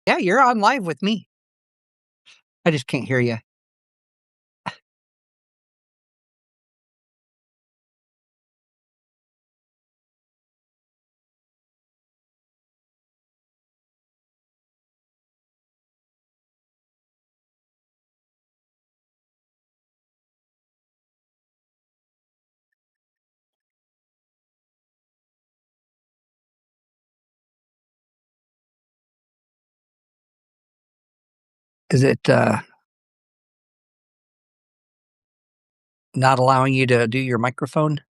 Yeah, you're on live with me. I just can't hear you. Is it not allowing you to do your microphone?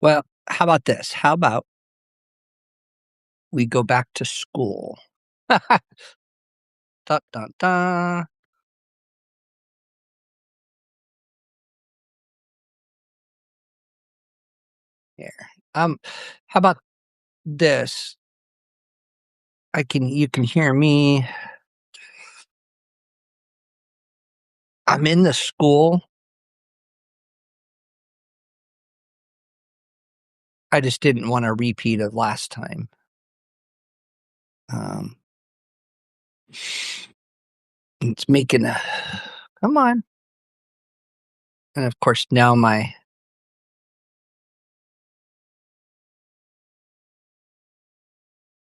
Well, how about this? How about we go back to school? Dun, dun, dun. Here. How about this? You can hear me. I'm in the school. I just didn't want a repeat of last time. Um, it's making a come on. And of course now my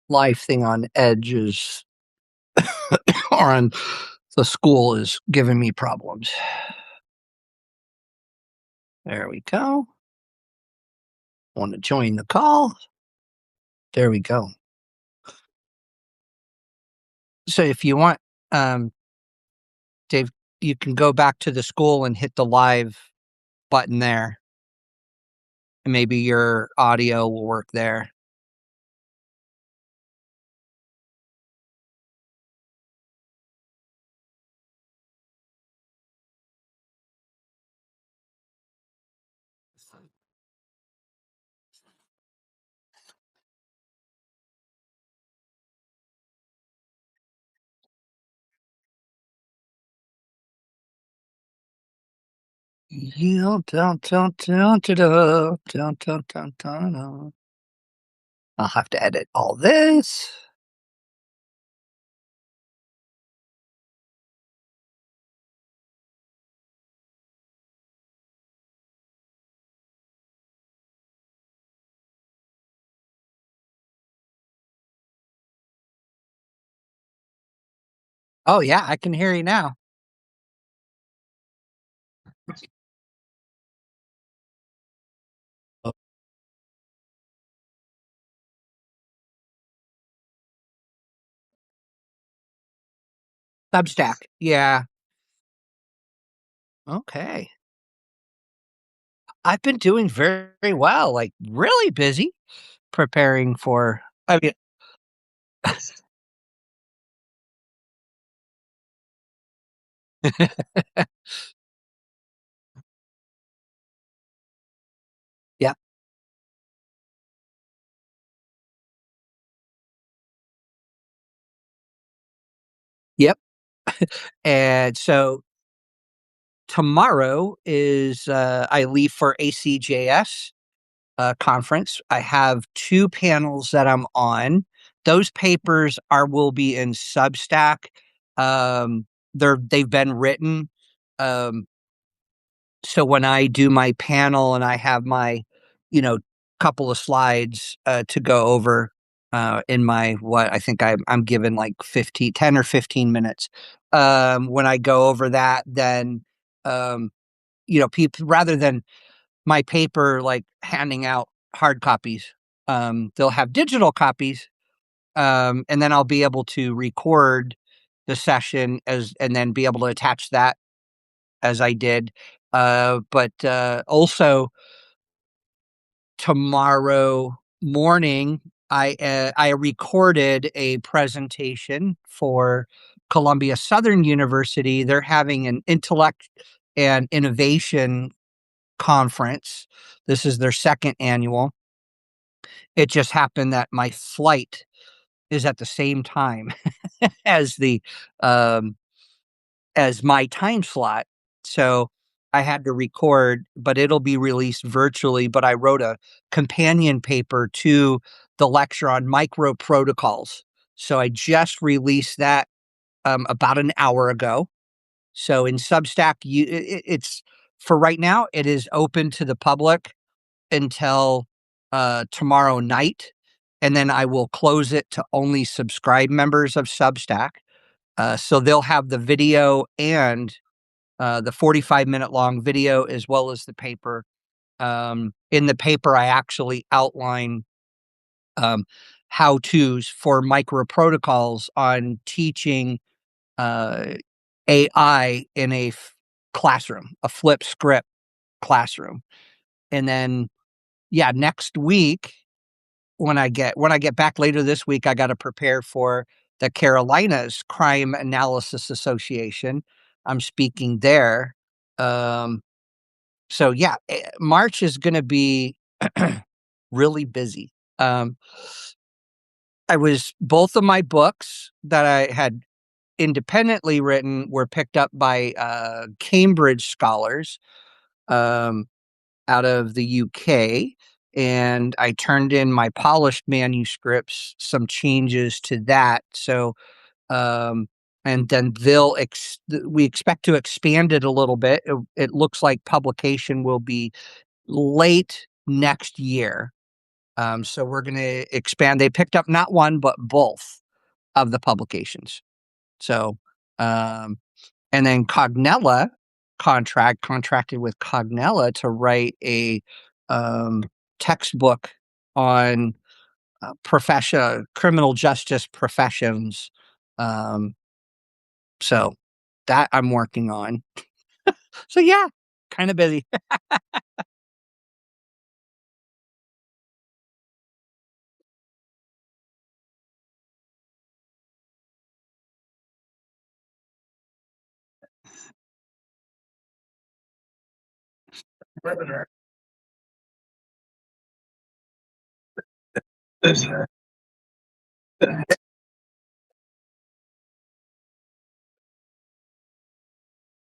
live thing on Edge is or on the school is giving me problems. There we go. Want to join the call? There we go. So if you want, um, Dave, you can go back to the school and hit the live button there. And maybe your audio will work there. I'll have to edit all this. Oh yeah, I can hear you now. Oh, Substack. Yeah. Okay. I've been doing very well, like really busy preparing for I mean yeah, yep. And so tomorrow is I leave for ACJS conference. I have 2 panels that I'm on. Those papers are will be in Substack. They've been written. Um, so when I do my panel and I have my, couple of slides to go over in my what I think I'm given like 10 or 15 minutes. When I go over that, then um, people rather than my paper like handing out hard copies, they'll have digital copies, and then I'll be able to record the session as and then be able to attach that as I did. But also tomorrow. morning, I recorded a presentation for Columbia Southern University. They're having an intellect and innovation conference. This is their second annual. It just happened that my flight is at the same time as the um, as my time slot. So I had to record, but it'll be released virtually. But I wrote a companion paper to the lecture on micro protocols. So I just released that about an hour ago. So in Substack, it's for right now, it is open to the public until tomorrow night. And then I will close it to only subscribe members of Substack. So they'll have the video and the 45-minute long video as well as the paper. In the paper, I actually outline um, how to's for micro protocols on teaching uh, AI in a classroom, a flip script classroom. And then, yeah, next week, when I get back later this week, I got to prepare for the Carolinas Crime Analysis Association. I'm speaking there. Um, so yeah, March is going to be really busy. Um, I was both of my books that I had independently written were picked up by Cambridge scholars um, out of the UK, and I turned in my polished manuscripts, some changes to that. So, and then we expect to expand it a little bit. It looks like publication will be late next year. So we're going to expand. They picked up not one, but both of the publications. So, um, and then contracted with Cognella to write a um, textbook on criminal justice professions. Um, so that I'm working on. So yeah, kind of busy.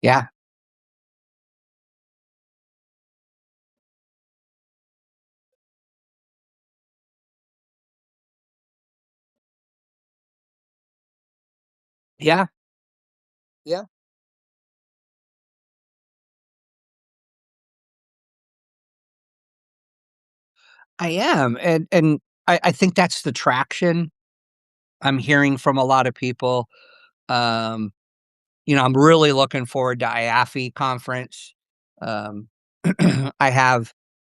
Yeah, yeah, yeah. I am, and I think that's the traction I'm hearing from a lot of people. Um, I'm really looking forward to IAFE conference. Um, I have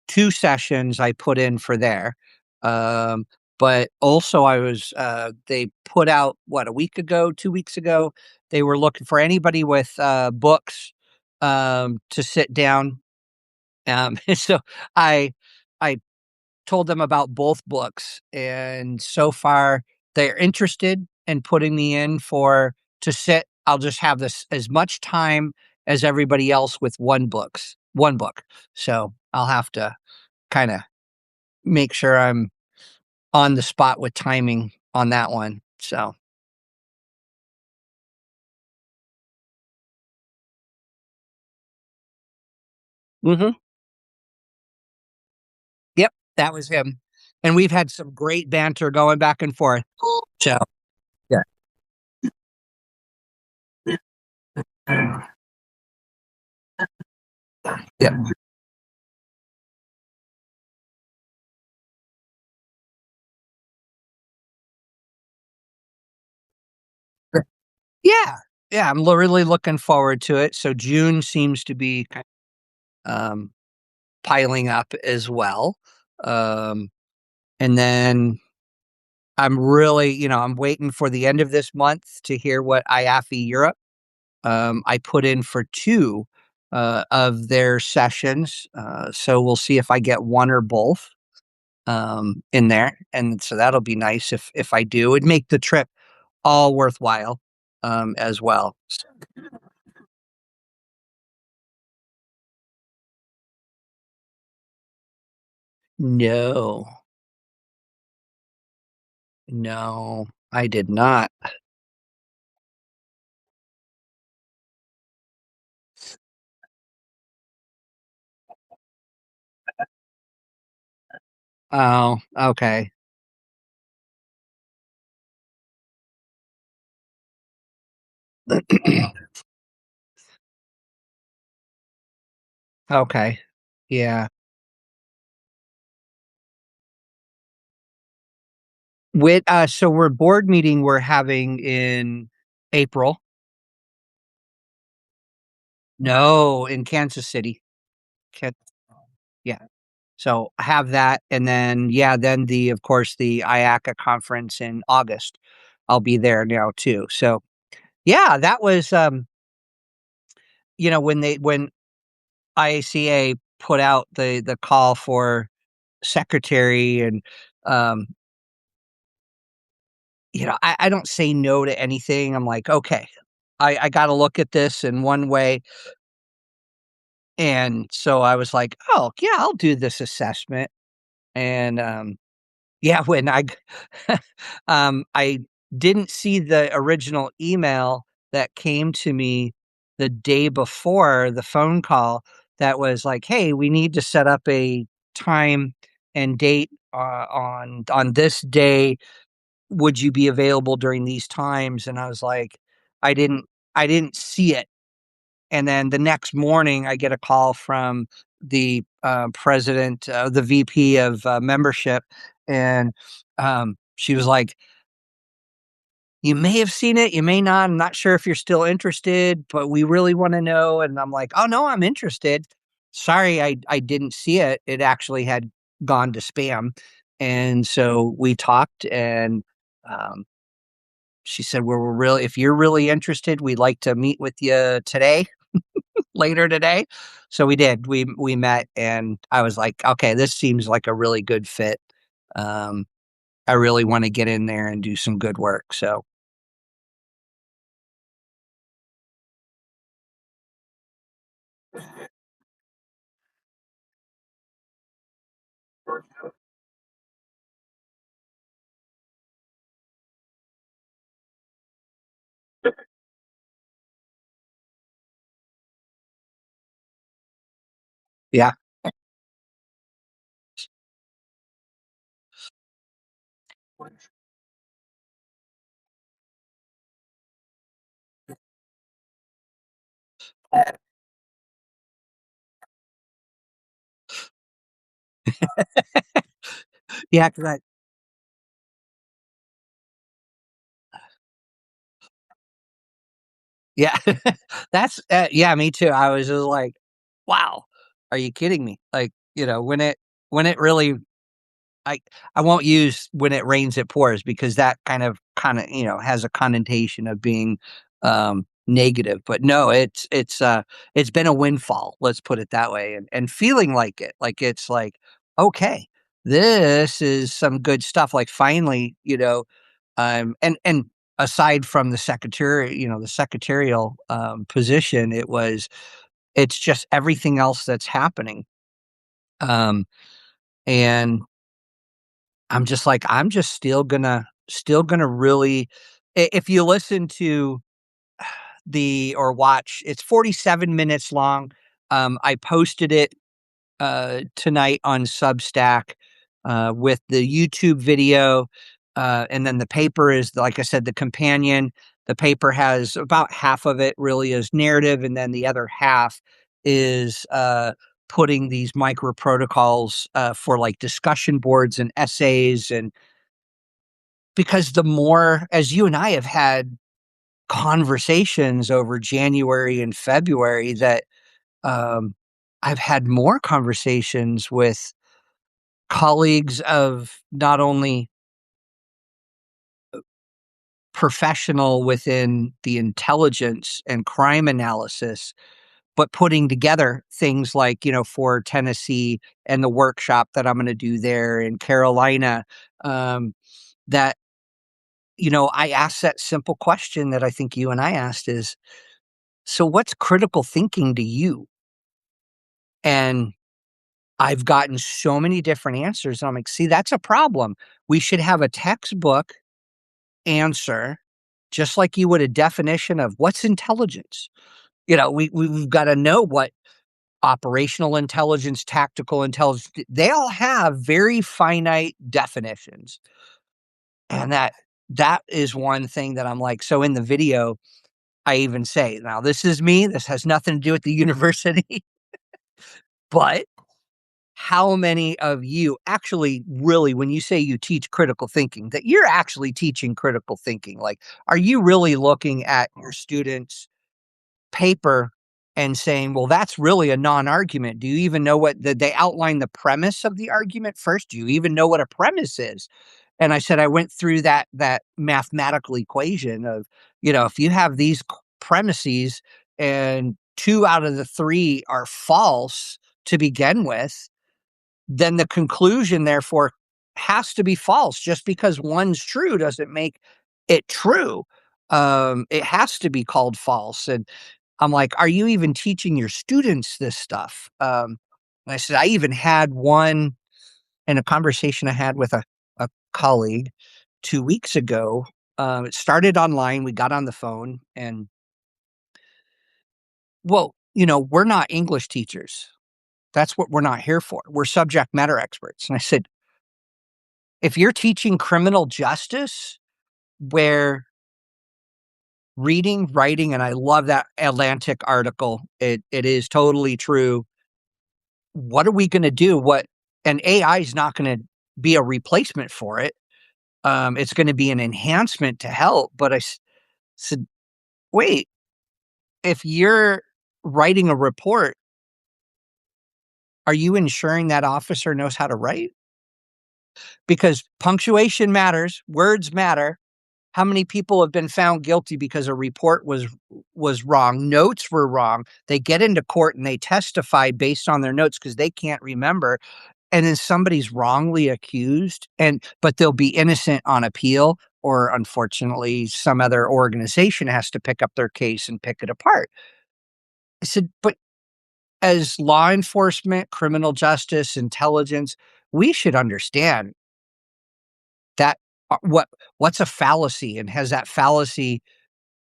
2 sessions I put in for there. Um, but also they put out a week ago, 2 weeks ago, they were looking for anybody with books to sit down. So I I told them about both books, and so far they're interested in putting me in for to sit. I'll just have this as much time as everybody else with one book. So I'll have to kind of make sure I'm on the spot with timing on that one. So, mhm. Yep, that was him. And we've had some great banter going back and forth. So, yeah. Yeah. Yeah. Yeah, I'm really looking forward to it. So June seems to be um, piling up as well. Um, and then I'm waiting for the end of this month to hear what IAFE Europe. I put in for 2 of their sessions. So we'll see if I get one or both. in there, and so that'll be nice if I do. It'd make the trip all worthwhile, as well. No, no, I did not. Oh, okay. Okay. Yeah. So we're board meeting we're having in April. No, in Kansas City. Kan Yeah. So I have that, and then, yeah, then of course, the IACA conference in August. I'll be there now too. So, yeah, that was, when IACA put out the call for secretary, and, um, I don't say no to anything. I'm like, "Okay, I gotta look at this in one way," and so I was like, "Oh, yeah, I'll do this assessment," and, yeah, when I didn't see the original email that came to me the day before the phone call that was like, "Hey, we need to set up a time and date, on this day. Would you be available during these times?" And I was like, I didn't I didn't see it. And then the next morning, I get a call from the, president, the VP of, membership, and, she was like, "You may have seen it, you may not. I'm not sure if you're still interested, but we really wanna know." And I'm like, "Oh, no, I'm interested. Sorry, I didn't see it. It actually had gone to spam." And so we talked, and, um, she said, "Well, we're really if you're really interested, we'd like to meet with you today." Later today. So we did. We met, and I was like, "Okay, this seems like a really good fit." Um, I really wanna get in there and do some good work, so yeah. Yeah, 'cause I yeah. Yeah, me too. I was just like, "Wow, are you kidding me?" Like, when it really I I won't use "when it rains, it pours," because that kinda, has a connotation of being, negative, but no, it's been a windfall, let's put it that way, and feeling like it, like it's like, "Okay, this is some good stuff," like, finally, and aside from the secretarial, position, it's just everything else that's happening, um, and I'm just still gonna really if you listen to the or watch, it's 47 minutes long. I posted it, tonight on Substack, with the YouTube video, and then the paper is, like I said, the companion. The paper has about half of it really is narrative, and then the other half is, putting these micro protocols, for, like, discussion boards and essays, and because the more as you and I have had conversations over January and February, that, um, I've had more conversations with colleagues of not only professional within the intelligence and crime analysis, but putting together things like, for Tennessee and the workshop that I'm going to do there in Carolina, that, I asked that simple question that I think you and I asked is, so what's critical thinking to you? And I've gotten so many different answers. And I'm like, see, that's a problem. We should have a textbook answer, just like you would a definition of what's intelligence. We've got to know what operational intelligence, tactical intelligence, they all have very finite definitions. And that is one thing that I'm like, so in the video, I even say, now this is me, this has nothing to do with the university, but how many of you actually really, when you say you teach critical thinking, that you're actually teaching critical thinking? Like, are you really looking at your students' paper and saying, well, that's really a non-argument? Do you even know what they outline the premise of the argument first? Do you even know what a premise is? And I said, I went through that mathematical equation of, if you have these premises and 2 out of the 3 are false to begin with, then the conclusion therefore has to be false. Just because one's true doesn't make it true. It has to be called false. And I'm like, are you even teaching your students this stuff? And I said, I even had one in a conversation I had with a colleague 2 weeks ago. It started online. We got on the phone and, well, we're not English teachers. That's what we're not here for. We're subject matter experts. And I said, if you're teaching criminal justice, where reading, writing, and I love that Atlantic article, it is totally true. What are we going to do? And AI is not going to be a replacement for it. It's going to be an enhancement to help. But said, wait, if you're writing a report, are you ensuring that officer knows how to write? Because punctuation matters, words matter. How many people have been found guilty because a report was wrong, notes were wrong? They get into court and they testify based on their notes because they can't remember, and then somebody's wrongly accused, but they'll be innocent on appeal, or unfortunately, some other organization has to pick up their case and pick it apart. I said, but as law enforcement, criminal justice, intelligence, we should understand that what's a fallacy, and has that fallacy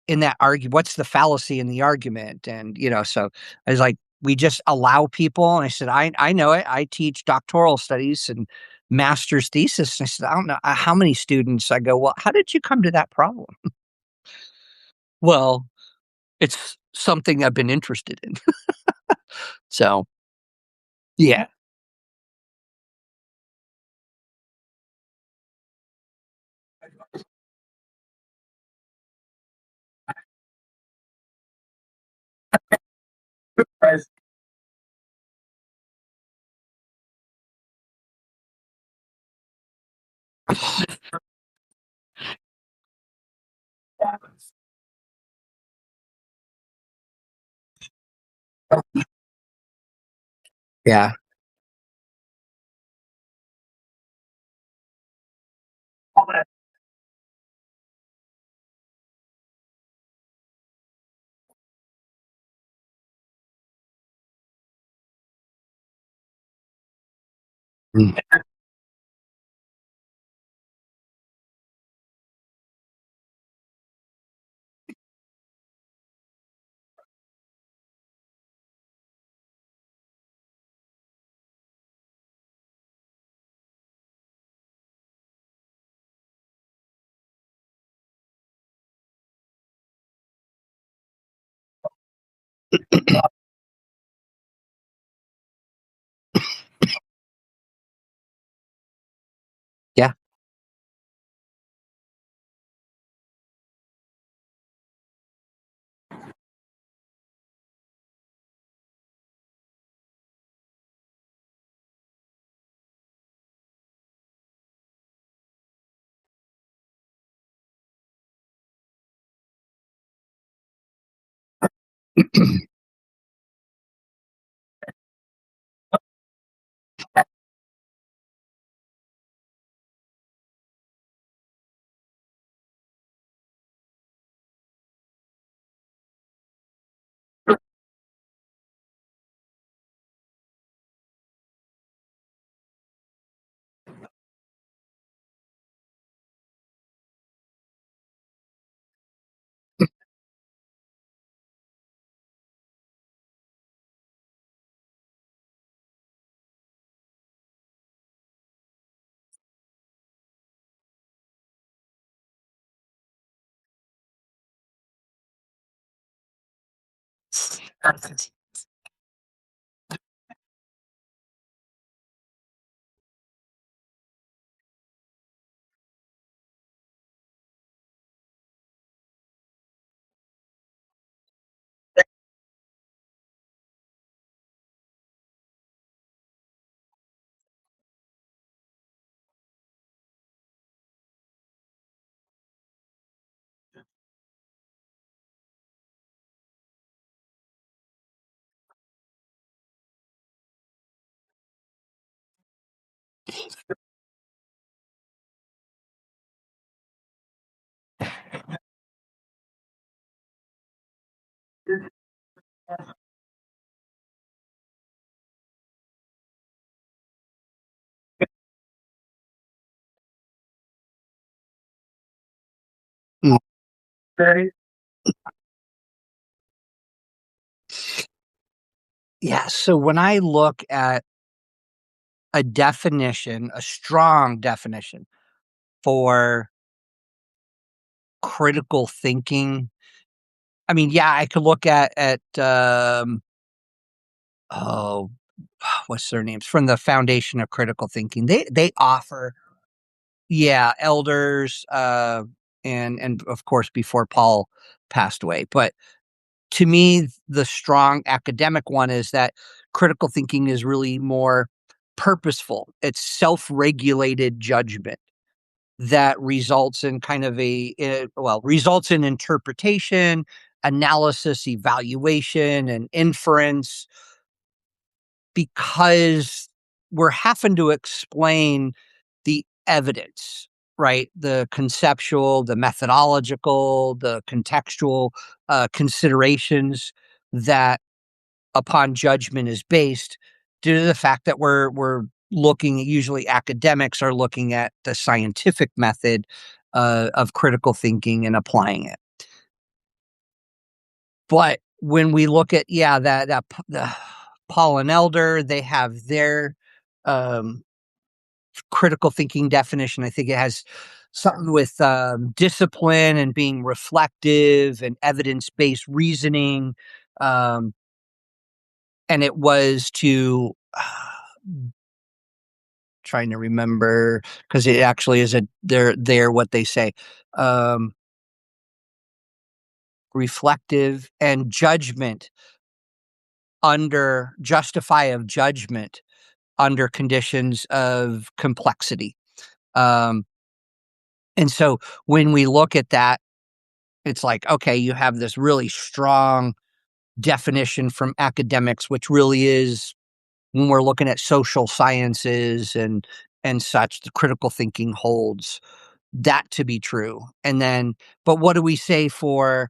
in that argument, what's the fallacy in the argument? And, so I was like, we just allow people. And I said, I know it. I teach doctoral studies and master's thesis. And I said, I don't know how many students. I go, well, how did you come to that problem? Well, it's something I've been interested in. So, yeah. Yeah. Mm. Yeah. Mm. Very. Yeah, so when I look at a definition, a strong definition for critical thinking, I mean, yeah, I could look at oh, what's their names from the Foundation of Critical Thinking. They offer, yeah, elders, and of course before Paul passed away. But to me, the strong academic one is that critical thinking is really more purposeful. It's self-regulated judgment that results in kind of results in interpretation, analysis, evaluation, and inference because we're having to explain the evidence, right? The conceptual, the methodological, the contextual considerations that upon judgment is based due to the fact that we're looking usually academics are looking at the scientific method of critical thinking and applying it. But when we look at the Paul and Elder, they have their um, critical thinking definition. I think it has something with discipline and being reflective and evidence based reasoning. Um, and it was to trying to remember because it actually is they're what they say, um, reflective and judgment under justify of judgment under conditions of complexity. Um, and so when we look at that, it's like, okay, you have this really strong definition from academics, which really is when we're looking at social sciences and such, the critical thinking holds that to be true. And then, but what do we say for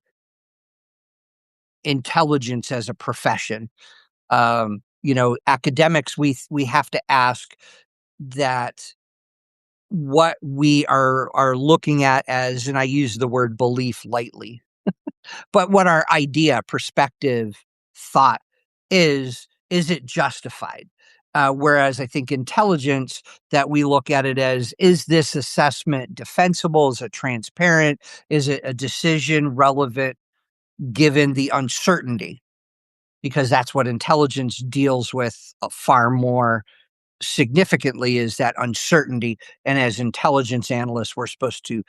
intelligence as a profession? Academics, we have to ask that what we are looking at as, and I use the word belief lightly, but what our idea, perspective, thought is it justified? Whereas I think intelligence, that we look at it as, is this assessment defensible? Is it transparent? Is it a decision relevant given the uncertainty? Because that's what intelligence deals with far more significantly is that uncertainty. And as intelligence analysts, we're supposed to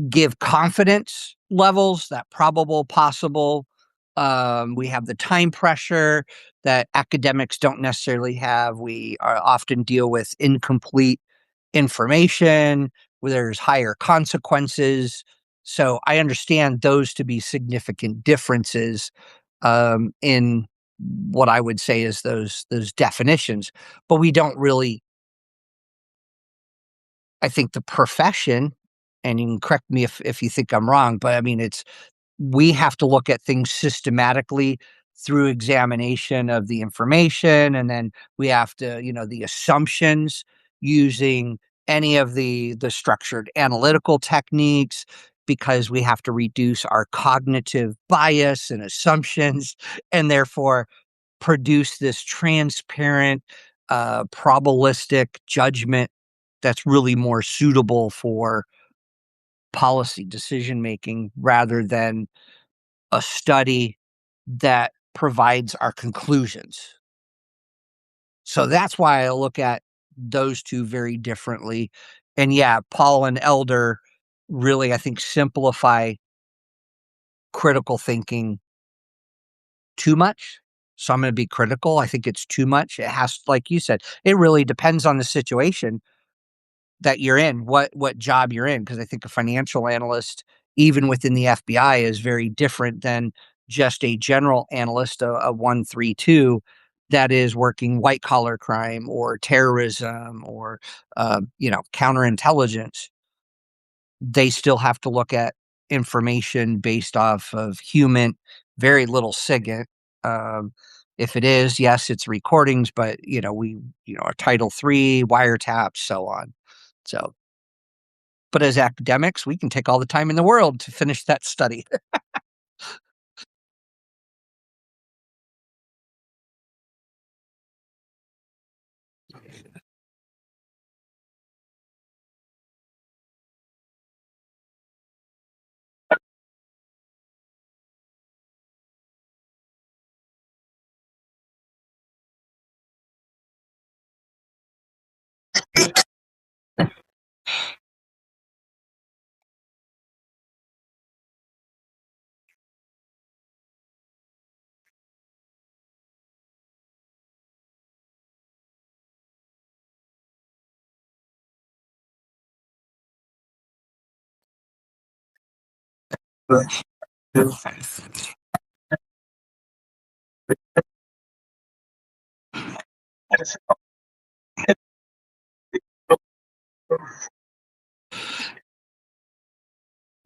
give confidence levels that probable, possible. We have the time pressure that academics don't necessarily have. We often deal with incomplete information where there's higher consequences. So I understand those to be significant differences in what I would say is those definitions, but we don't really. I think the profession, and you can correct me if you think I'm wrong, but I mean we have to look at things systematically through examination of the information, and then we have to, the assumptions using any of the structured analytical techniques because we have to reduce our cognitive bias and assumptions and therefore produce this transparent probabilistic judgment that's really more suitable for policy decision making rather than a study that provides our conclusions. So that's why I look at those two very differently. And yeah, Paul and Elder really, I think, simplify critical thinking too much. So I'm going to be critical. I think it's too much. It has, like you said, it really depends on the situation that you're in, what job you're in. Because I think a financial analyst, even within the FBI, is very different than just a general analyst, a 132 that is working white collar crime or terrorism or counterintelligence. They still have to look at information based off of human, very little SIGINT. Um, if it is, yes, it's recordings, but a Title III, wiretaps, so on. So, but as academics, we can take all the time in the world to finish that study.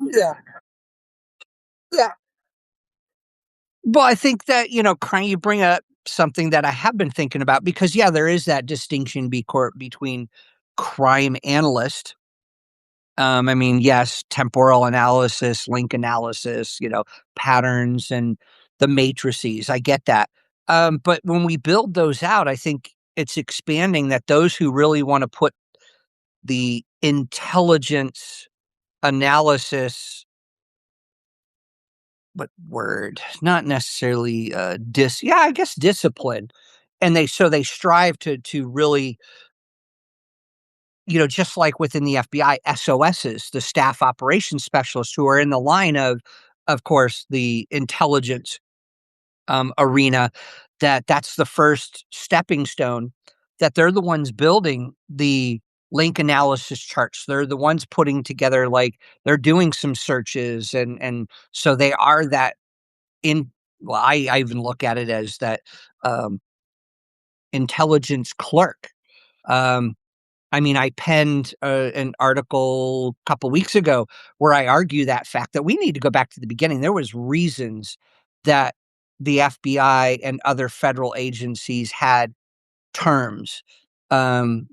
Yeah, yeah. Well, I think that, crime, you bring up something that I have been thinking about because, yeah, there is that distinction between crime analyst. I mean, yes, temporal analysis, link analysis, patterns and the matrices. I get that. But when we build those out, I think it's expanding that those who really want to put the intelligence analysis, what word? Not necessarily yeah, I guess discipline. And they strive to really, just like within the FBI, SOSs, the staff operations specialists who are in the line of course, the intelligence arena, that's the first stepping stone, that they're the ones building the link analysis charts. They're the ones putting together, like they're doing some searches and so they are that in well, I even look at it as that um, intelligence clerk. Um, I mean, I penned an article a couple weeks ago where I argue that fact that we need to go back to the beginning. There was reasons that the FBI and other federal agencies had terms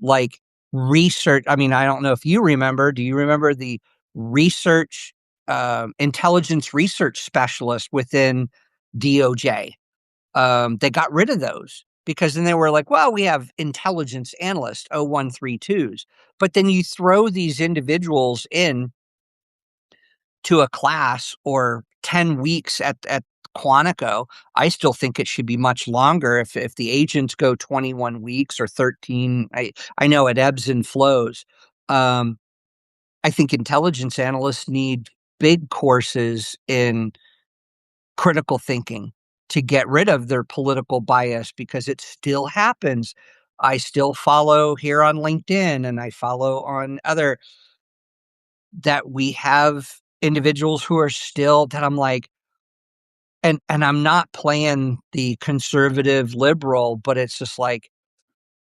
like research. I mean, I don't know if you remember. Do you remember the research intelligence research specialist within DOJ? They got rid of those because then they were like, well, we have intelligence analyst 0132s. But then you throw these individuals in to a class or 10 weeks at Quantico. I still think it should be much longer if the agents go 21 weeks or 13. I know it ebbs and flows. Um, I think intelligence analysts need big courses in critical thinking to get rid of their political bias because it still happens. I still follow here on LinkedIn and I follow on other that we have individuals who are still that I'm like, and I'm not playing the conservative liberal, but it's just like,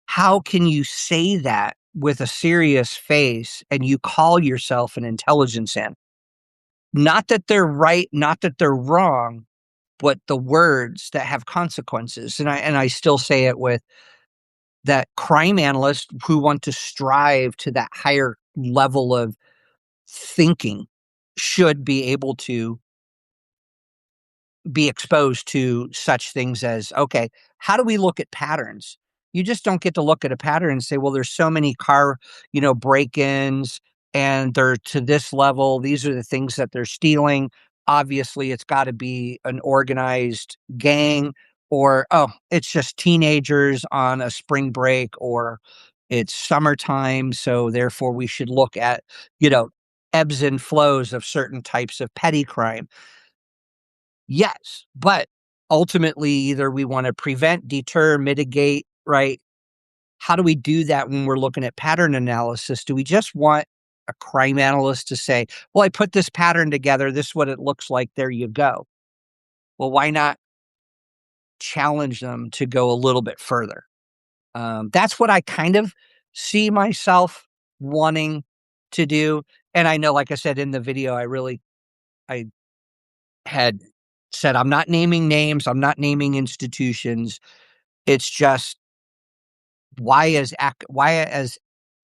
how can you say that with a serious face and you call yourself an intelligence analyst? Not that they're right, not that they're wrong, but the words that have consequences. And I still say it with that crime analysts who want to strive to that higher level of thinking should be able to be exposed to such things as, okay, how do we look at patterns? You just don't get to look at a pattern and say, well, there's so many car, break-ins and they're to this level. These are the things that they're stealing. obviously it's got to be an organized gang, or, oh, it's just teenagers on a spring break, or it's summertime. So therefore we should look at, you know, ebbs and flows of certain types of petty crime. Yes, but ultimately either we want to prevent, deter, mitigate, right? How do we do that when we're looking at pattern analysis? Do we just want a crime analyst to say, well, I put this pattern together, this is what it looks like, there you go? Well, why not challenge them to go a little bit further? That's what I kind of see myself wanting to do. And I know, like I said in the video, I had said, I'm not naming names, I'm not naming institutions. It's just, why as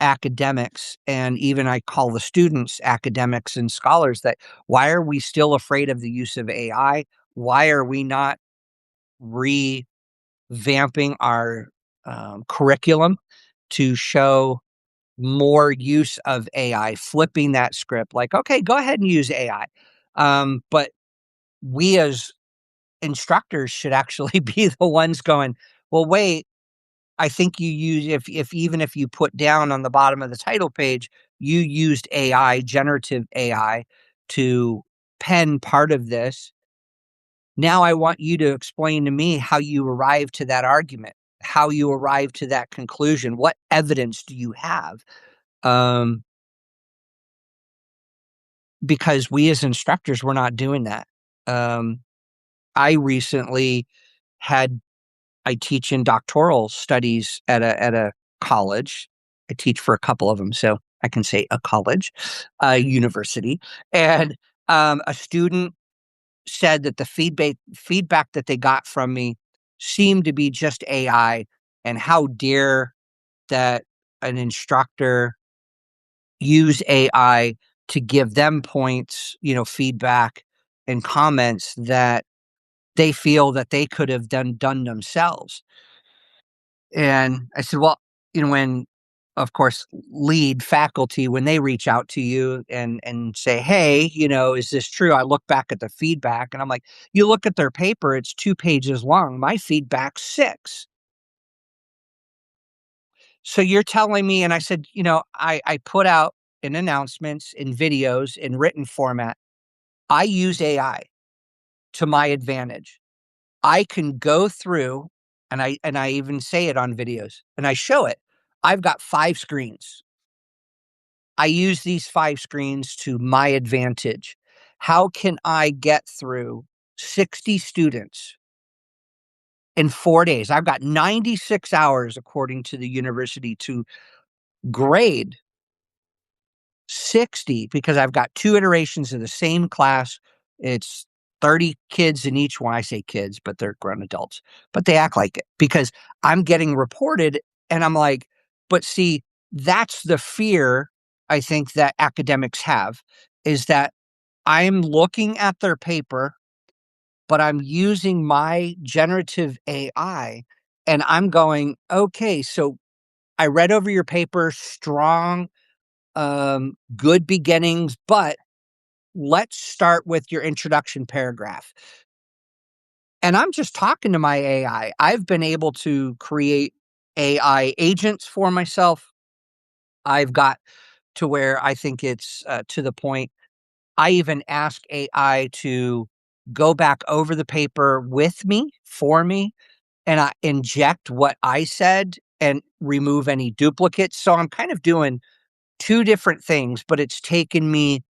academics, and even I call the students academics and scholars, that why are we still afraid of the use of AI? Why are we not revamping our curriculum to show more use of AI, flipping that script, like, okay, go ahead and use AI. But we as instructors should actually be the ones going, well, wait, I think you use, if even if you put down on the bottom of the title page, you used AI, generative AI, to pen part of this. Now I want you to explain to me how you arrived to that argument, how you arrived to that conclusion. What evidence do you have? Um, because we as instructors, we're not doing that. Um, I recently had I teach in doctoral studies at a college. I teach for a couple of them, so I can say a college, a university. And a student said that the feedback that they got from me seemed to be just AI, and how dare that an instructor use AI to give them points, feedback and comments that they feel that they could have done themselves. And I said, well, when, of course, lead faculty, when they reach out to you and say, hey, is this true? I look back at the feedback and I'm like, you look at their paper, it's 2 pages long. My feedback's 6. So you're telling me, and I said, I put out in announcements, in videos, in written format, I use AI to my advantage. I can go through, and I even say it on videos and I show it. I've got 5 screens. I use these 5 screens to my advantage. How can I get through 60 students in 4 days? I've got 96 hours, according to the university, to grade 60, because I've got 2 iterations of the same class. It's 30 kids in each one. I say kids, but they're grown adults, but they act like it because I'm getting reported. And I'm like, but see, that's the fear I think that academics have, is that I'm looking at their paper, but I'm using my generative AI and I'm going, okay, so I read over your paper, strong, good beginnings, but let's start with your introduction paragraph. And I'm just talking to my AI. I've been able to create AI agents for myself. I've got to where I think it's to the point I even ask AI to go back over the paper with me, for me, and I inject what I said and remove any duplicates. So I'm kind of doing 2 different things, but it's taken me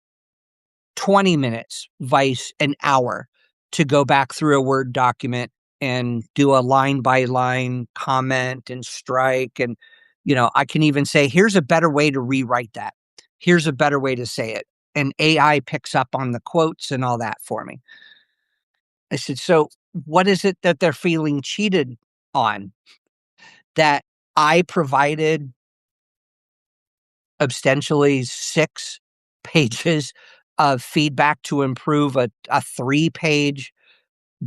20 minutes, vice an hour, to go back through a Word document and do a line by line comment and strike. And, I can even say, here's a better way to rewrite that. Here's a better way to say it. And AI picks up on the quotes and all that for me. I said, so what is it that they're feeling cheated on? That I provided ostensibly 6 pages of feedback to improve a 3-page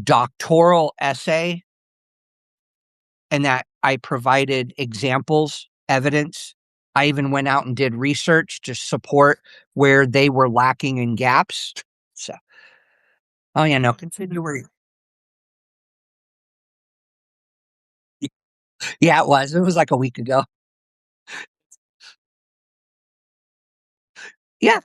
doctoral essay, and that I provided examples, evidence. I even went out and did research to support where they were lacking in gaps. So Oh, yeah, no, continue where you yeah, it was. It was like a week ago. Yeah,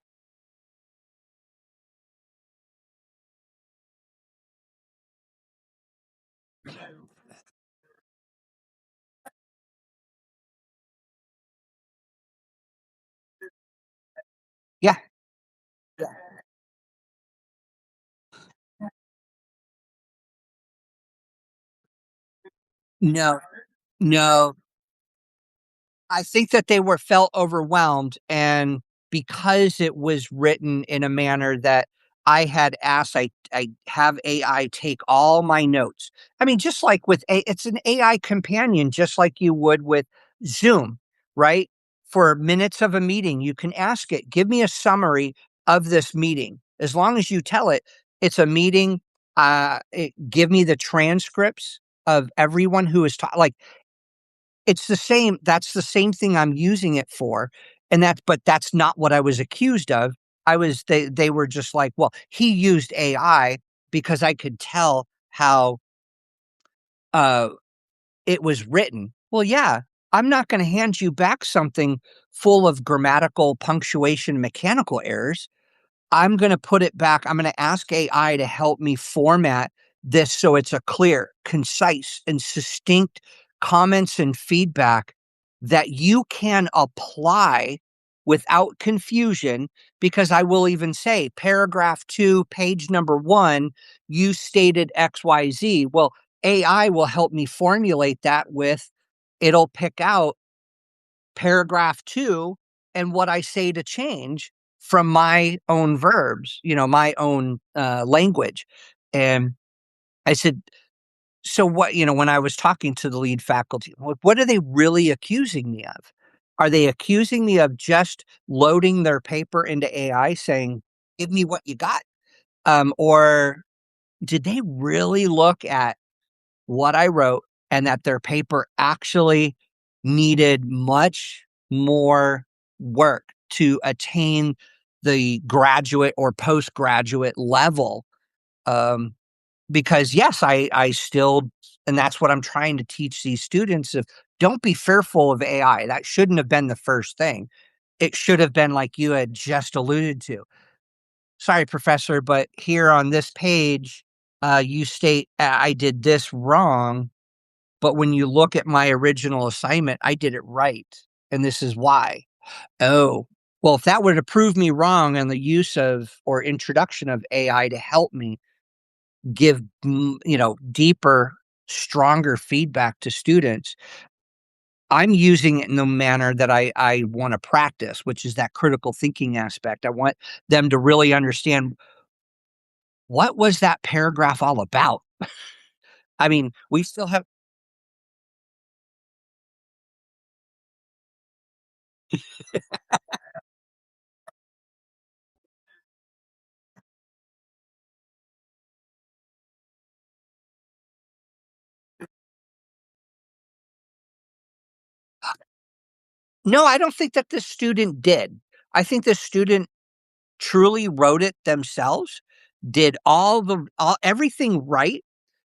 yeah. No, no. I think that they were felt overwhelmed, and because it was written in a manner that I had asked, I have AI take all my notes. I mean, just like with it's an AI companion, just like you would with Zoom, right? For minutes of a meeting, you can ask it, give me a summary of this meeting. As long as you tell it it's a meeting, give me the transcripts of everyone who is like it's the same that's the same thing I'm using it for, and that's not what I was accused of. They were just like, "Well, he used AI," because I could tell how, uh, it was written. Well, yeah, I'm not gonna hand you back something full of grammatical, punctuation, mechanical errors. I'm going to put it back. I'm going to ask AI to help me format this so it's a clear, concise, and succinct comments and feedback that you can apply without confusion. Because I will even say, paragraph 2, page number 1, you stated XYZ. Well, AI will help me formulate that with, it'll pick out paragraph 2 and what I say to change from my own verbs, my own language. And I said, so what, when I was talking to the lead faculty, what are they really accusing me of? Are they accusing me of just loading their paper into AI saying, give me what you got? Or did they really look at what I wrote and that their paper actually needed much more work to attain the graduate or postgraduate level? Um, because yes, I still, and that's what I'm trying to teach these students of, don't be fearful of AI. That shouldn't have been the first thing. It should have been like you had just alluded to. Sorry, professor, but here on this page, you state I did this wrong, but when you look at my original assignment, I did it right. And this is why. Oh, well, if that were to prove me wrong on the use of or introduction of AI to help me give, deeper, stronger feedback to students, I'm using it in the manner that I want to practice, which is that critical thinking aspect. I want them to really understand, what was that paragraph all about? I mean, we still have, no, I don't think that the student did. I think the student truly wrote it themselves, did all everything right.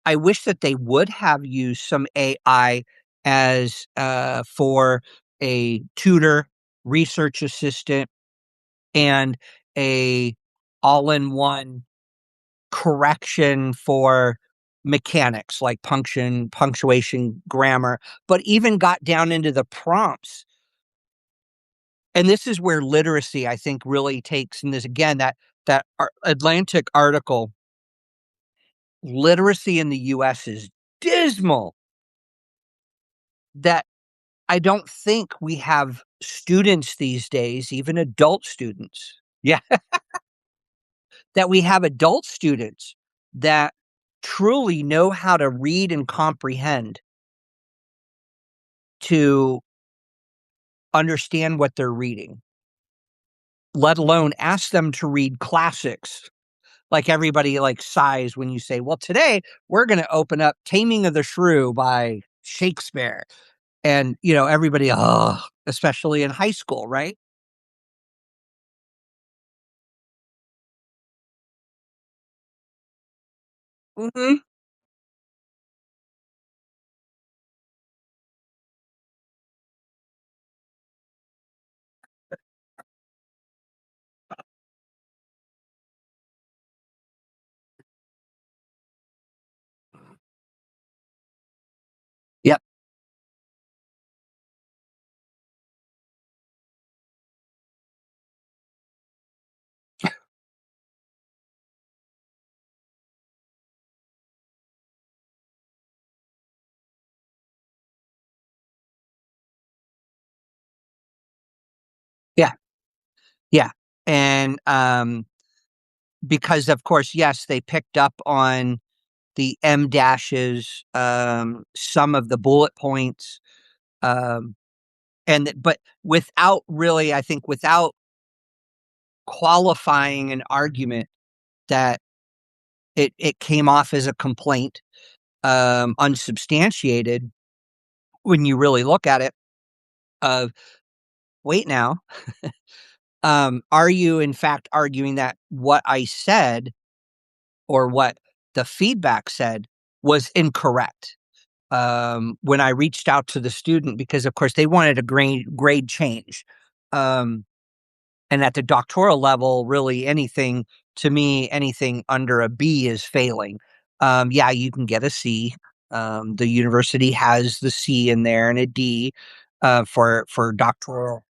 I wish that they would have used some AI as, for a tutor, research assistant, and a all-in-one correction for mechanics like punctuation, grammar, but even got down into the prompts. And this is where literacy, I think, really takes, and this again, that Atlantic article, literacy in the US is dismal, that I don't think we have students these days, even adult students. Yeah, that we have adult students that truly know how to read and comprehend, to understand what they're reading, let alone ask them to read classics. Like everybody like sighs when you say, "Well, today we're going to open up Taming of the Shrew by Shakespeare." And, everybody, oh, especially in high school, right? Mhm. Yep. Yeah. Yeah. And, because of course, yes, they picked up on the M dashes, some of the bullet points, um, but without really, I think, without qualifying an argument that it came off as a complaint, unsubstantiated when you really look at it. Of wait now, are you in fact arguing that what I said or what the feedback said was incorrect? When I reached out to the student, because of course they wanted a grade change. Um, and at the doctoral level, really anything to me, anything under a B is failing. Yeah, you can get a C. The university has the C in there and a D for doctoral.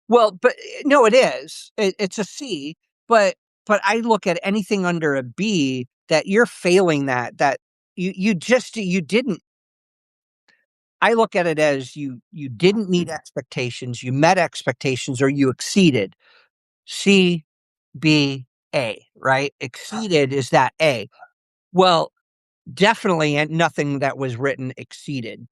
Well, but no, it is. It's a C, but I look at anything under a B that you're failing that you didn't. I look at it as you didn't meet expectations, you met expectations, or you exceeded. C, B, A, right? Exceeded is that A. Well, definitely nothing that was written exceeded.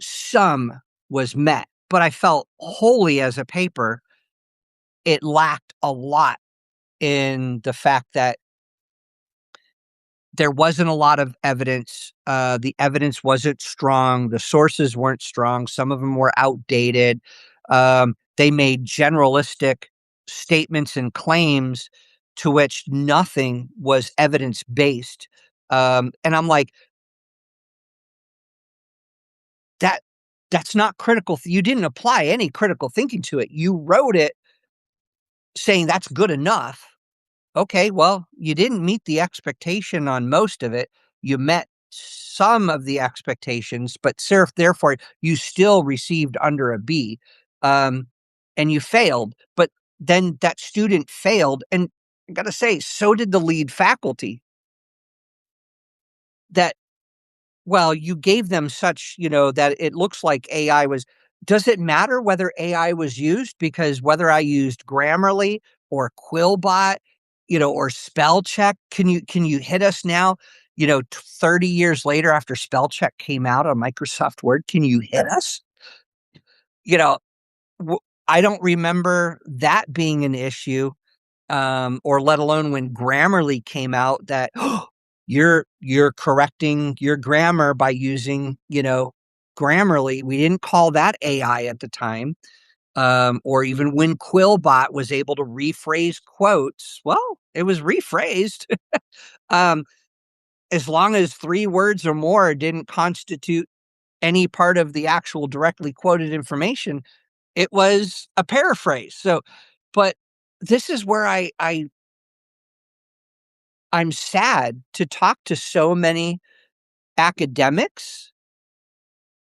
Some was met, but I felt wholly as a paper, it lacked a lot in the fact that there wasn't a lot of evidence. The evidence wasn't strong. The sources weren't strong. Some of them were outdated. They made generalistic statements and claims to which nothing was evidence based. And I'm like, that that's not critical. You didn't apply any critical thinking to it. You wrote it saying that's good enough. Okay, well, you didn't meet the expectation on most of it. You met some of the expectations, but therefore you still received under a B, and you failed. But then that student failed, and I gotta say, so did the lead faculty. That Well, you gave them such, that it looks like AI was. Does it matter whether AI was used? Because whether I used Grammarly or Quillbot, or spell check, can you hit us now? 30 years later after spell check came out on Microsoft Word, can you hit us? You know, w- I don't remember that being an issue, or let alone when Grammarly came out that you're correcting your grammar by using, Grammarly. We didn't call that AI at the time. Or even when Quillbot was able to rephrase quotes, well, it was rephrased. um, as long as three words or more didn't constitute any part of the actual directly quoted information, it was a paraphrase. So, but this is where I'm sad to talk to so many academics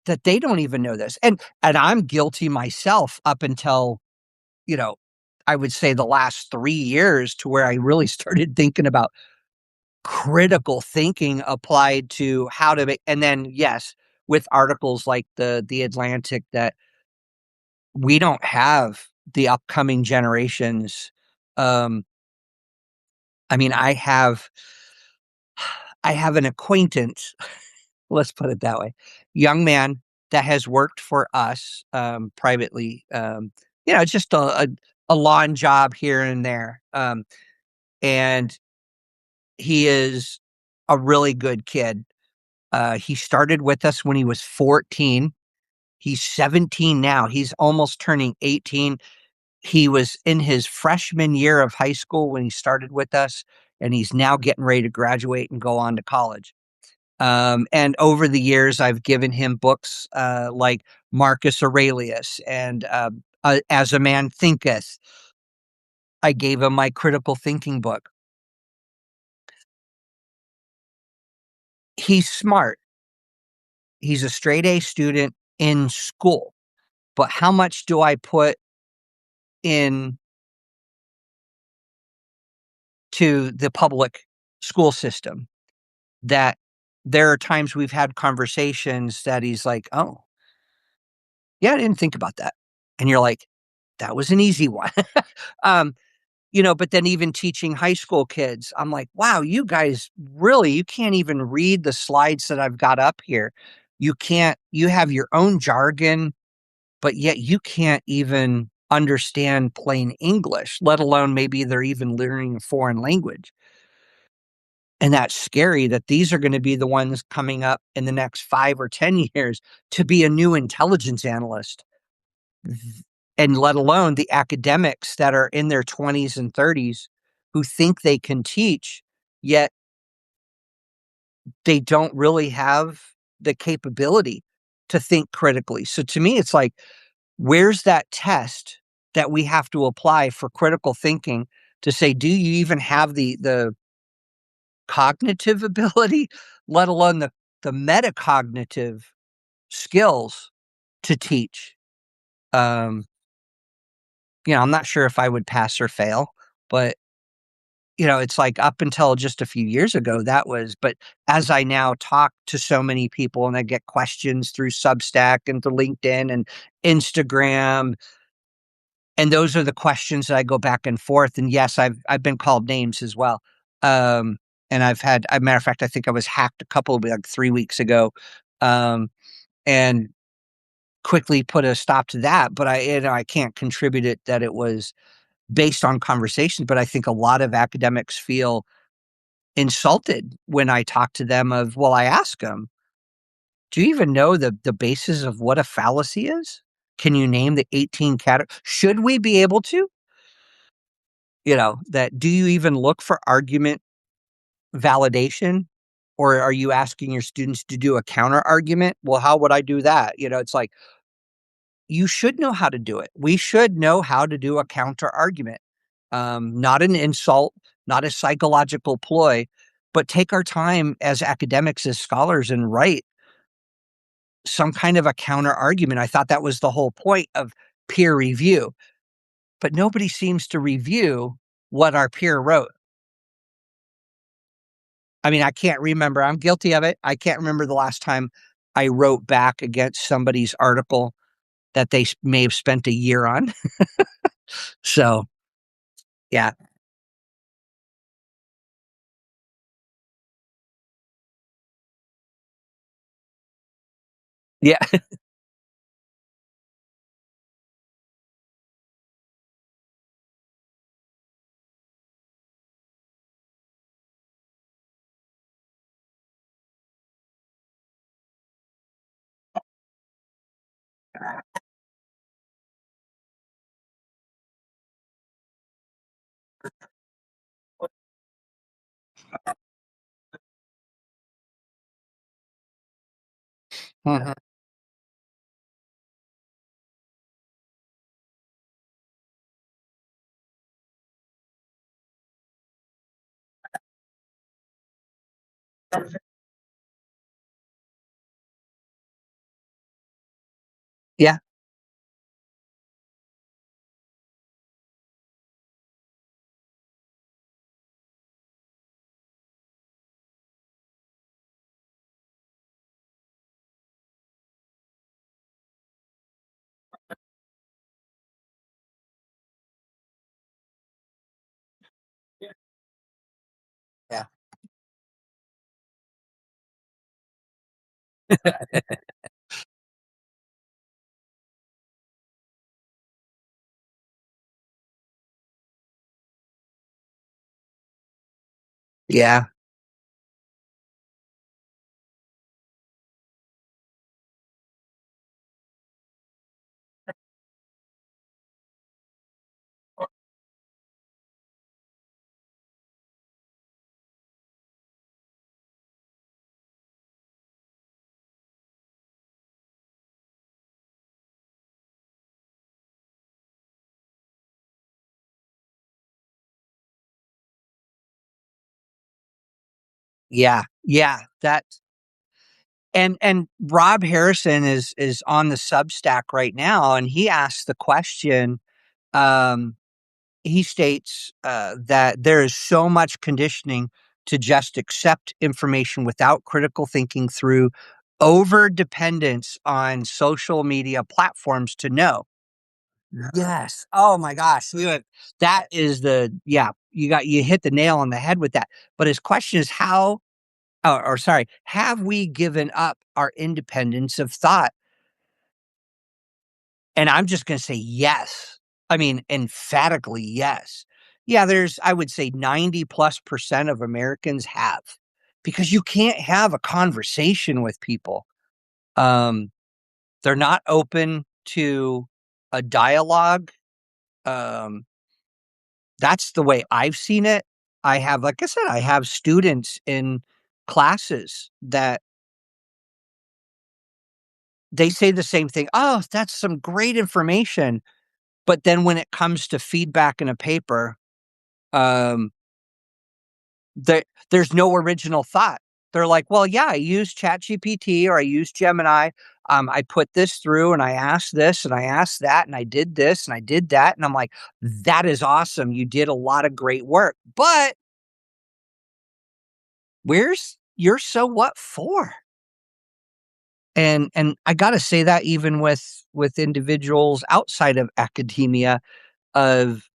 that they don't even know this. And I'm guilty myself up until, you know, I would say the last 3 years, to where I really started thinking about critical thinking applied to how to make. And then, yes, with articles like the Atlantic, that we don't have the upcoming generations. Um, I mean, I have an acquaintance, let's put it that way, young man that has worked for us, privately, just a lawn job here and there, and he is a really good kid. He started with us when he was 14. He's 17 now. He's almost turning 18. He was in his freshman year of high school when he started with us, and he's now getting ready to graduate and go on to college. And over the years, I've given him books like Marcus Aurelius and As a Man Thinketh. I gave him my critical thinking book. He's smart. He's a straight A student in school. But how much do I put in to the public school system? That there are times we've had conversations that he's like, "Oh, yeah, I didn't think about that." And you're like, "That was an easy one." um, but then even teaching high school kids, I'm like, "Wow, you guys really you can't even read the slides that I've got up here. You have your own jargon, but yet you can't even understand plain English, let alone maybe they're even learning a foreign language." And that's scary that these are gonna be the ones coming up in the next 5 or 10 years to be a new intelligence analyst, th and let alone the academics that are in their 20s and 30s who think they can teach, yet they don't really have the capability to think critically. So to me, it's like, where's that test that we have to apply for critical thinking to say, do you even have the cognitive ability, let alone the metacognitive skills to teach? Um, I'm not sure if I would pass or fail, but it's like up until just a few years ago, that was, but as I now talk to so many people and I get questions through Substack and through LinkedIn and Instagram, and those are the questions that I go back and forth. And yes, I've been called names as well. Um, and I've had, a matter of fact, I think I was hacked a couple of like 3 weeks ago. Um, and quickly put a stop to that, but I can't contribute it that it was based on conversation, but I think a lot of academics feel insulted when I talk to them well, I ask them, "Do you even know the basis of what a fallacy is? Can you name the 18 categories? Should we be able to?" That do you even look for argument validation, or are you asking your students to do a counter argument? Well, how would I do that? It's like, you should know how to do it. We should know how to do a counter argument. Not an insult, not a psychological ploy, but take our time as academics, as scholars, and write some kind of a counter argument. I thought that was the whole point of peer review, but nobody seems to review what our peer wrote. I mean, I can't remember. I'm guilty of it. I can't remember the last time I wrote back against somebody's article that they may have spent a year on. So, yeah. Yeah. Mhm. Yeah. Yeah. Yeah. Yeah, yeah, that and Rob Harrison is on the Substack right now, and he asks the question, um, he states, that there is so much conditioning to just accept information without critical thinking through over dependence on social media platforms to know. Yes. Oh my gosh. That is yeah, you hit the nail on the head with that. But his question is or sorry, have we given up our independence of thought? And I'm just going to say yes. I mean, emphatically yes. Yeah, I would say 90+% of Americans have, because you can't have a conversation with people. Um, they're not open to a dialogue. Um, that's the way I've seen it. Like I said, I have students in classes that they say the same thing. Oh, that's some great information. But then when it comes to feedback in a paper, um, there's no original thought. They're like, well, yeah, I used ChatGPT or I used Gemini. I put this through and I asked this and I asked that and I did this and I did that. And I'm like, that is awesome. You did a lot of great work. But where's your so what for? And I gotta say that even with individuals outside of academia, of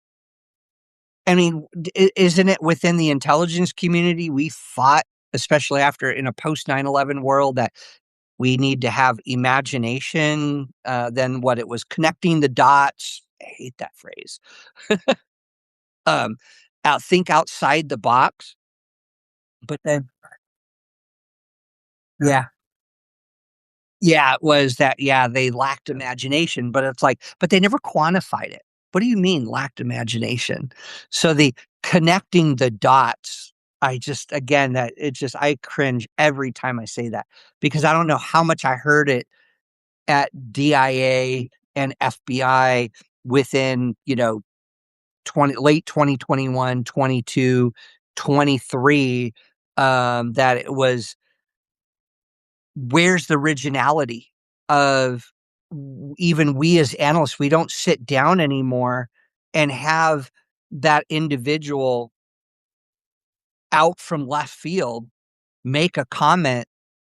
I mean, isn't it within the intelligence community we fought, especially after in a post 9/11 world, that we need to have imagination, then what it was connecting the dots. I hate that phrase. Um, think outside the box, but then yeah. Yeah, it was that yeah, they lacked imagination, but it's like but they never quantified it. What do you mean lacked imagination? So the connecting the dots, I just again, that it just I cringe every time I say that, because I don't know how much I heard it at DIA and FBI within, 20 late 2021, 22, 23, that it was where's the originality of even we as analysts, we don't sit down anymore and have that individual out from left field make a comment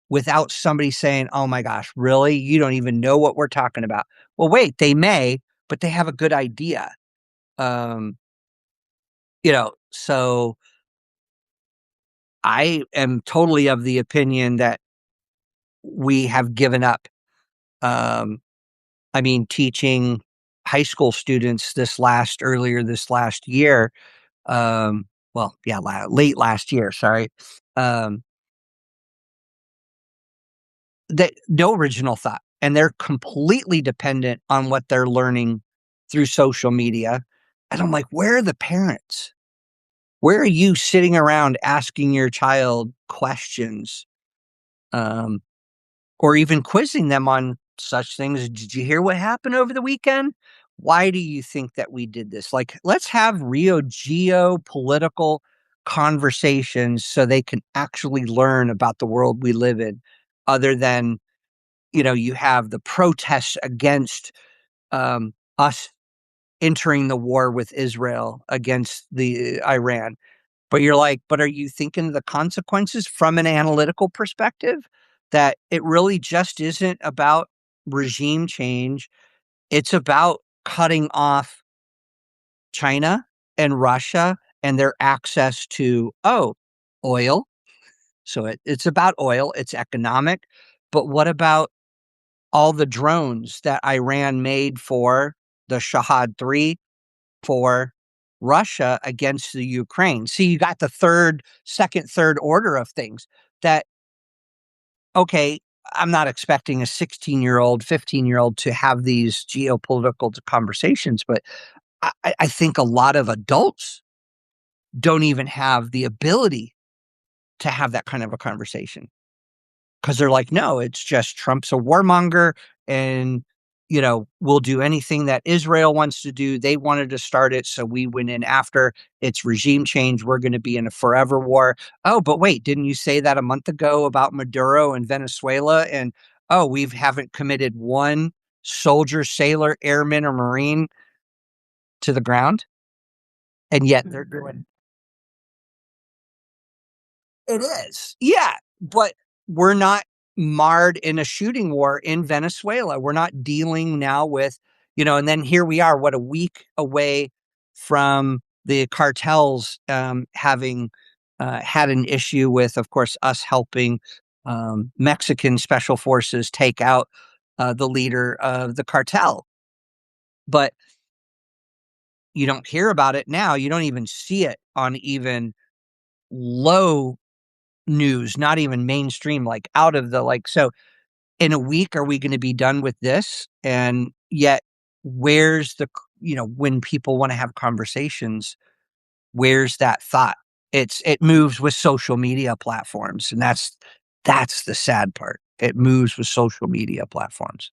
without somebody saying, oh my gosh, really? You don't even know what we're talking about. Well, wait, they may, but they have a good idea. Um, so I am totally of the opinion that we have given up. Um, I mean, teaching high school students earlier this last year, well, yeah, late last year, sorry, um, that no original thought, and they're completely dependent on what they're learning through social media. And I'm like, where are the parents? Where are you sitting around asking your child questions? Um, or even quizzing them on such things. Did you hear what happened over the weekend? Why do you think that we did this? Like, let's have real geopolitical conversations so they can actually learn about the world we live in, other than, you have the protests against us entering the war with Israel against the Iran. But you're like, but are you thinking of the consequences from an analytical perspective? That it really just isn't about regime change. It's about cutting off China and Russia and their access to, oil. So it's about oil, it's economic. But what about all the drones that Iran made for the Shahad 3 for Russia against the Ukraine? See, you got the third order of things that, okay, I'm not expecting a 16-year-old, 15-year-old to have these geopolitical conversations, but I think a lot of adults don't even have the ability to have that kind of a conversation, because they're like, no, it's just Trump's a warmonger and we'll do anything that Israel wants to do. They wanted to start it, so we went in after. It's regime change. We're going to be in a forever war. Oh, but wait, didn't you say that a month ago about Maduro and Venezuela? And oh, we haven't committed one soldier, sailor, airman, or marine to the ground, and yet they're doing. It is. Yeah. But we're not marred in a shooting war in Venezuela. We're not dealing now with, and then here we are, what, a week away from the cartels having had an issue with, of course, us helping Mexican special forces take out the leader of the cartel. But you don't hear about it now. You don't even see it on even low news, not even mainstream, like out of the like. So in a week, are we going to be done with this? And yet, where's when people want to have conversations, where's that thought? It moves with social media platforms, and that's the sad part. It moves with social media platforms.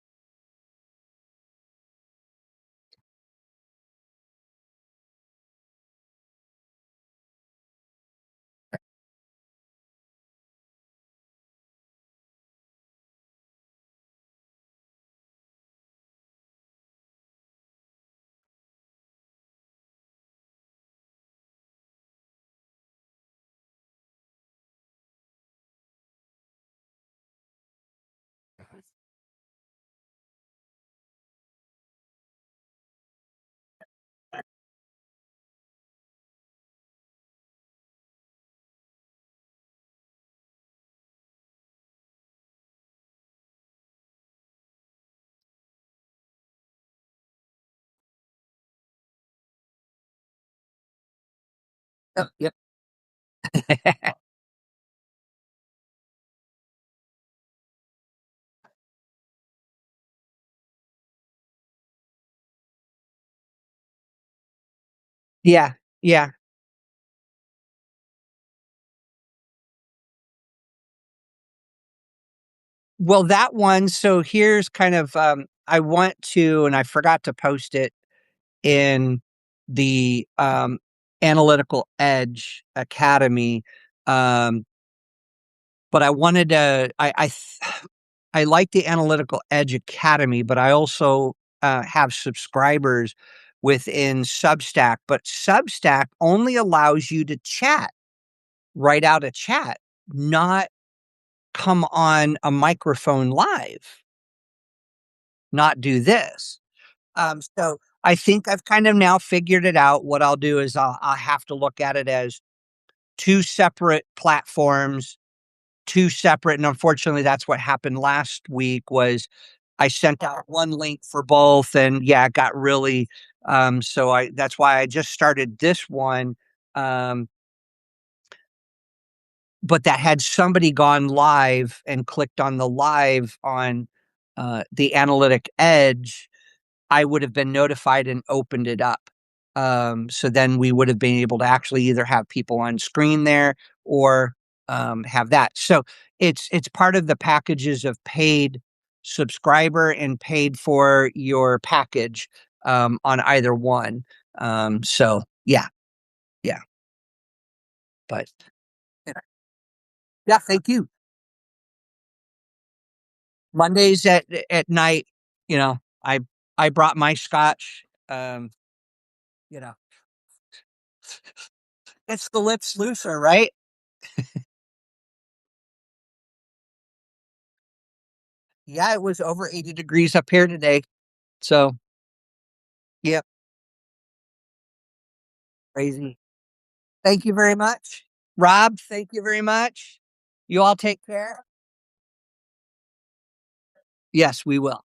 Yep. Yeah. Yeah. Well, that one. So here's kind of I want to, and I forgot to post it in the Analytical Edge Academy. Um, but I wanted to, I like the Analytical Edge Academy, but I also have subscribers within Substack. But Substack only allows you to chat, write out a chat, not come on a microphone live, not do this. So I think I've kind of now figured it out. What I'll do is I'll have to look at it as two separate platforms, two separate, and unfortunately, that's what happened last week. Was I sent out one link for both, and yeah, it got really. So that's why I just started this one. Um, but that had somebody gone live and clicked on the live on the Analytic Edge, I would have been notified and opened it up. So then we would have been able to actually either have people on screen there or have that. So it's part of the packages of paid subscriber and paid for your package on either one. So yeah, yeah. But yeah, thank you. Mondays at night, you know, I I brought my scotch. You know, it's the lips looser, right? Yeah, it was over 80 degrees up here today. So, yep, crazy. Thank you very much. Rob, thank you very much. You all take care. Yes, we will.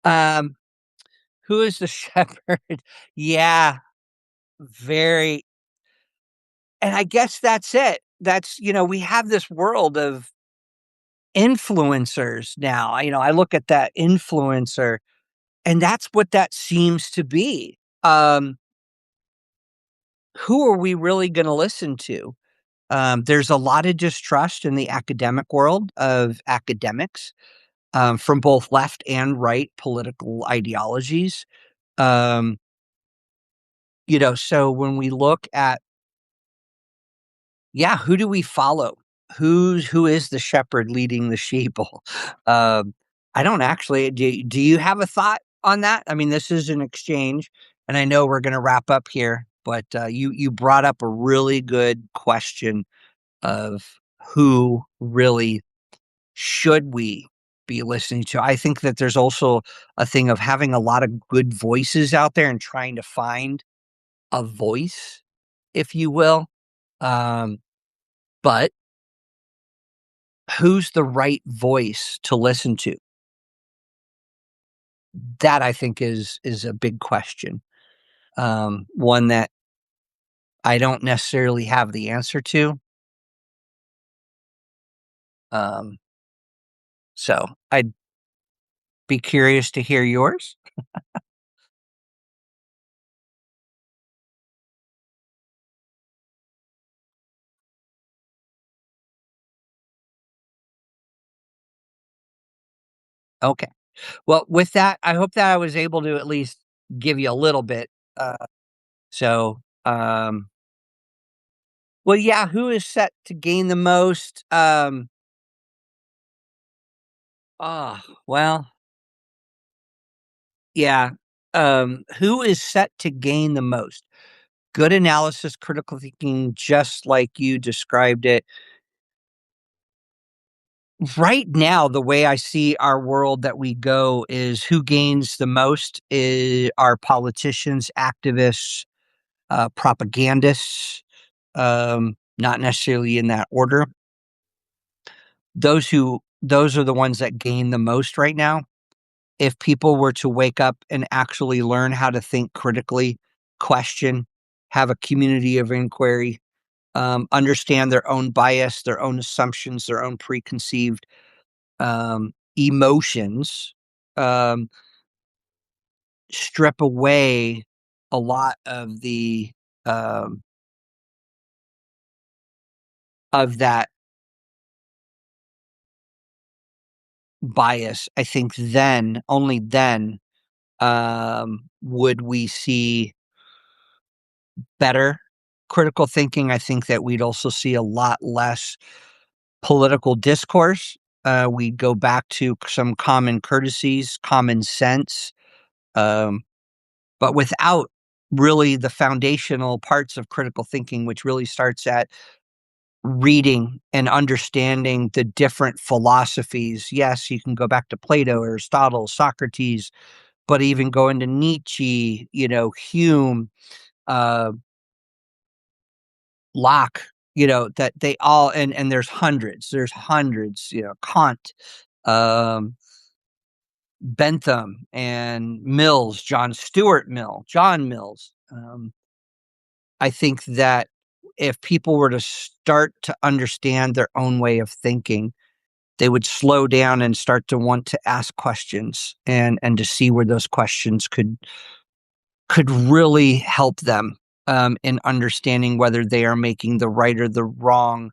Um, who is the shepherd? Yeah, very. And I guess that's it. We have this world of influencers now. I look at that influencer. And that's what that seems to be. Um, who are we really gonna listen to? There's a lot of distrust in the academic world of academics, from both left and right political ideologies. Um, so when we look at, yeah, who do we follow? Who is the shepherd leading the sheep? Um, I don't actually. Do you have a thought on that? I mean, this is an exchange, and I know we're going to wrap up here, but you brought up a really good question of who really should we be listening to. I think that there's also a thing of having a lot of good voices out there and trying to find a voice, if you will. Um, but who's the right voice to listen to? That I think is a big question. One that I don't necessarily have the answer to. Um, so I'd be curious to hear yours. Okay. Well, with that, I hope that I was able to at least give you a little bit. Uh, so, well, yeah, who is set to gain the most? Well, yeah. Who is set to gain the most? Good analysis, critical thinking, just like you described it. Right now, the way I see our world that we go is who gains the most are politicians, activists, propagandists, not necessarily in that order. Those are the ones that gain the most right now. If people were to wake up and actually learn how to think critically, question, have a community of inquiry, understand their own bias, their own assumptions, their own preconceived emotions, um, strip away a lot um, of that bias. I think then, only then, would we see better critical thinking. I think that we'd also see a lot less political discourse. We'd go back to some common courtesies, common sense, um, but without really the foundational parts of critical thinking, which really starts at reading and understanding the different philosophies. Yes, you can go back to Plato, Aristotle, Socrates, but even go into Nietzsche, Hume, uh, Locke, that they all and there's hundreds, Kant, um, Bentham and Mills, John Stuart Mill, John Mills. I think that if people were to start to understand their own way of thinking, they would slow down and start to want to ask questions and to see where those questions could really help them in understanding whether they are making the right or the wrong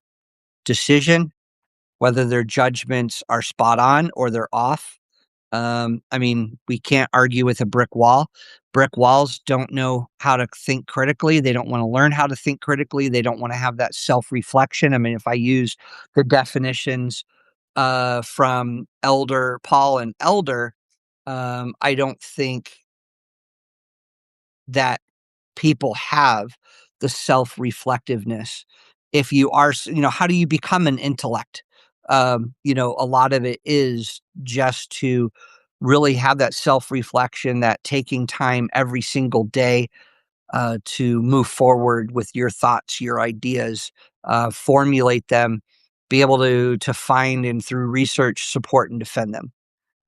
decision, whether their judgments are spot on or they're off. I mean, we can't argue with a brick wall. Brick walls don't know how to think critically. They don't want to learn how to think critically. They don't want to have that self reflection. I mean, if I use the definitions from Elder Paul and Elder, I don't think that people have the self-reflectiveness. If you are, how do you become an intellect? A lot of it is just to really have that self-reflection, that taking time every single day to move forward with your thoughts, your ideas, formulate them, be able to find and through research support and defend them.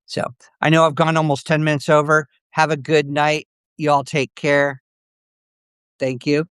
So I know I've gone almost 10 minutes over. Have a good night. You all take care. Thank you.